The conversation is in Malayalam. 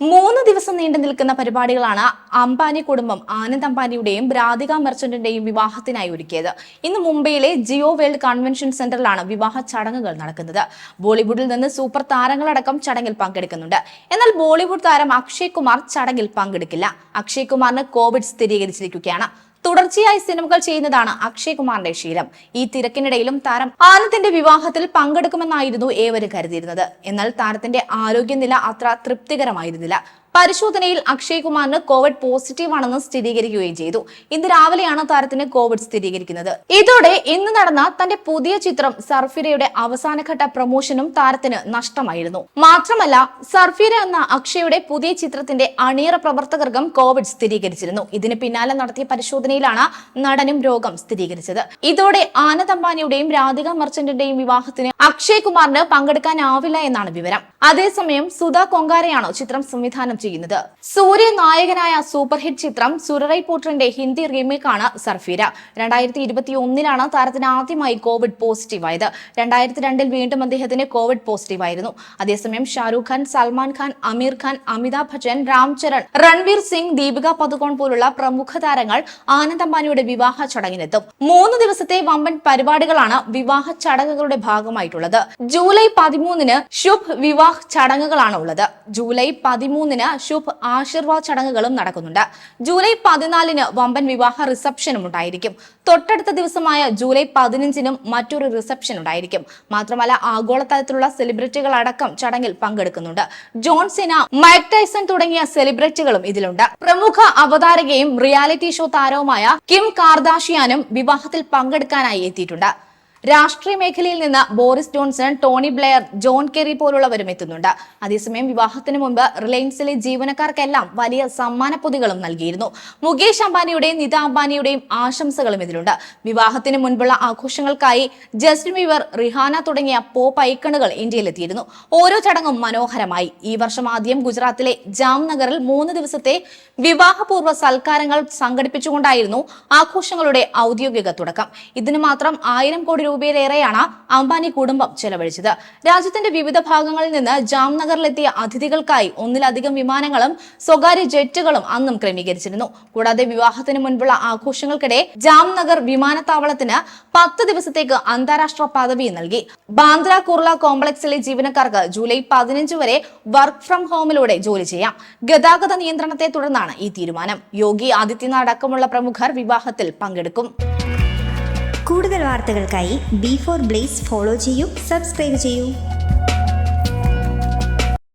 3 ദിവസം നീണ്ടു നിൽക്കുന്ന പരിപാടികളാണ് അംബാനി കുടുംബം ആനന്ദ് അംബാനിയുടെയും രാധിക മെർച്ചന്റിന്റെയും വിവാഹത്തിനായി ഒരുക്കിയത്. ഇന്ന് മുംബൈയിലെ ജിയോ വേൾഡ് കൺവെൻഷൻ സെന്ററിലാണ് വിവാഹ ചടങ്ങുകൾ നടക്കുന്നത്. ബോളിവുഡിൽ നിന്ന് സൂപ്പർ താരങ്ങളടക്കം ചടങ്ങിൽ പങ്കെടുക്കുന്നുണ്ട്. എന്നാൽ ബോളിവുഡ് താരം അക്ഷയ് കുമാർ ചടങ്ങിൽ പങ്കെടുക്കില്ല. അക്ഷയ് കുമാറിന് കോവിഡ് സ്ഥിരീകരിച്ചിരിക്കുകയാണ്. തുടർച്ചയായി സിനിമകൾ ചെയ്യുന്നതാണ് അക്ഷയ് കുമാറിന്റെ ശീലം. ഈ തിരക്കിനിടയിലും താരം ആനന്ദിന്റെ വിവാഹത്തിൽ പങ്കെടുക്കുമെന്നായിരുന്നു ഏവരും കരുതിയിരുന്നത്. എന്നാൽ താരത്തിന്റെ ആരോഗ്യനില അത്ര തൃപ്തികരമായിരുന്നില്ല. പരിശോധനയിൽ അക്ഷയ് കുമാറിന് കോവിഡ് പോസിറ്റീവ് ആണെന്ന് സ്ഥിരീകരിക്കുകയും ചെയ്തു. ഇന്ന് രാവിലെയാണ് താരത്തിന് കോവിഡ് സ്ഥിരീകരിക്കുന്നത്. ഇതോടെ ഇന്ന് നടന്ന തന്റെ പുതിയ ചിത്രം സർഫിരയുടെ അവസാനഘട്ട പ്രമോഷനും താരത്തിന് നഷ്ടമായിരുന്നു. മാത്രമല്ല, സർഫിര എന്ന അക്ഷയുടെ പുതിയ ചിത്രത്തിന്റെ അണിയറ പ്രവർത്തകർക്കും കോവിഡ് സ്ഥിരീകരിച്ചിരുന്നു. ഇതിന് പിന്നാലെ നടത്തിയ പരിശോധനയിലാണ് നടനും രോഗം സ്ഥിരീകരിച്ചത്. ഇതോടെ ആനന്ദ് അംബാനിയുടെയും രാധിക മെർച്ചന്റിന്റെയും വിവാഹത്തിന് അക്ഷയ് കുമാറിന് പങ്കെടുക്കാനാവില്ല എന്നാണ് വിവരം. അതേസമയം സുധ കൊങ്കാരയാണ് ചിത്രം സംവിധാനം ചെയ്യുന്നത്. സൂര്യ നായകനായ സൂപ്പർ ഹിറ്റ് ചിത്രം സുരറൈ പോട്ടറിന്റെ ഹിന്ദി റീമേക്കാണ് സർഫിര. 2021 താരത്തിന് ആദ്യമായി കോവിഡ് പോസിറ്റീവ് ആയത്. 2002 വീണ്ടും അദ്ദേഹത്തിന് കോവിഡ് പോസിറ്റീവ് ആയിരുന്നു. അതേസമയം ഷാരൂഖ് ഖാൻ, സൽമാൻ ഖാൻ, അമീർ ഖാൻ, അമിതാഭ് ബച്ചൻ, രാം ചരൺ, രൺവീർ സിംഗ്, ദീപിക പദുകോൺ പോലുള്ള പ്രമുഖ താരങ്ങൾ ആനന്ദ് അംബാനിയുടെ വിവാഹ ചടങ്ങിനെത്തും. 3 ദിവസത്തെ വമ്പൻ പരിപാടികളാണ് വിവാഹ ചടങ്ങുകളുടെ ഭാഗമായിട്ടുള്ളത്. ജൂലൈ 13 ശുഭ് വിവാഹ് ചടങ്ങുകളാണ് ഉള്ളത്. ജൂലൈ 13 ശുഭ് ആശീർവാദ് ചടങ്ങുകളും നടക്കുന്നുണ്ട്. ജൂലൈ 14 വമ്പൻ വിവാഹ റിസപ്ഷനും ഉണ്ടായിരിക്കും. തൊട്ടടുത്ത ദിവസമായ ജൂലൈ 15 മറ്റൊരു റിസപ്ഷൻ ഉണ്ടായിരിക്കും. മാത്രമല്ല, ആഗോളതലത്തിലുള്ള സെലിബ്രിറ്റികൾ അടക്കം ചടങ്ങിൽ പങ്കെടുക്കുന്നുണ്ട്. ജോൺ സിന, മൈക്ക് ടൈസൺ തുടങ്ങിയ സെലിബ്രിറ്റികളും ഇതിലുണ്ട്. പ്രമുഖ അവതാരകയും റിയാലിറ്റി ഷോ താരവുമായ കിം കാർദാഷിയാനും വിവാഹത്തിൽ പങ്കെടുക്കാനായി എത്തിയിട്ടുണ്ട്. രാഷ്ട്രീയ മേഖലയിൽ നിന്ന് Boris Johnson, Tony Blair, John Kerry പോലുള്ളവരും എത്തുന്നുണ്ട്. അതേസമയം വിവാഹത്തിന് മുമ്പ് റിലയൻസിലെ ജീവനക്കാർക്കെല്ലാം വലിയ സമ്മാന പൊതികളും നൽകിയിരുന്നു. മുകേഷ് അംബാനിയുടെയും നിത അംബാനിയുടെയും ആശംസകളും ഇതിലുണ്ട്. വിവാഹത്തിന് മുൻപുള്ള ആഘോഷങ്ങൾക്കായി ജസ്റ്റിൻ ബീബർ, റിഹാന തുടങ്ങിയ പോപ്പ് ഐക്കണുകൾ ഇന്ത്യയിലെത്തിയിരുന്നു. ഓരോ ചടങ്ങും മനോഹരമായി. ഈ വർഷം ആദ്യം ഗുജറാത്തിലെ ജാംനഗറിൽ 3 ദിവസത്തെ വിവാഹപൂർവ്വ സൽക്കാരങ്ങൾ സംഘടിപ്പിച്ചുകൊണ്ടായിരുന്നു ആഘോഷങ്ങളുടെ ഔദ്യോഗിക തുടക്കം. ഇതിന് മാത്രം 1000 കോടി രൂപയിലേറെയാണ് അംബാനി കുടുംബം ചെലവഴിച്ചത്. രാജ്യത്തിന്റെ വിവിധ ഭാഗങ്ങളിൽ നിന്ന് ജാംനഗറിലെത്തിയ അതിഥികൾക്കായി 1-ലധികം വിമാനങ്ങളും സ്വകാര്യ ജെറ്റുകളും അന്നും ക്രമീകരിച്ചിരുന്നു. കൂടാതെ വിവാഹത്തിന് മുൻപുള്ള ആഘോഷങ്ങൾക്കിടെ ജാംനഗർ വിമാനത്താവളത്തിന് 10 ദിവസത്തേക്ക് അന്താരാഷ്ട്ര പദവി നൽകി. ബാന്ദ്ര കുർള കോംപ്ലക്സിലെ ജീവനക്കാർക്ക് ജൂലൈ 15 വരെ വർക്ക് ഫ്രം ഹോമിലൂടെ ജോലി ചെയ്യാം. ഗതാഗത നിയന്ത്രണത്തെ തുടർന്നാണ് ഈ തീരുമാനം. യോഗി ആദിത്യനാഥ് അടക്കമുള്ള പ്രമുഖർ വിവാഹത്തിൽ പങ്കെടുക്കും. കൂടുതൽ വാർത്തകൾക്കായി B4 Blaze ഫോളോ ചെയ്യൂ, സബ്സ്ക്രൈബ് ചെയ്യൂ.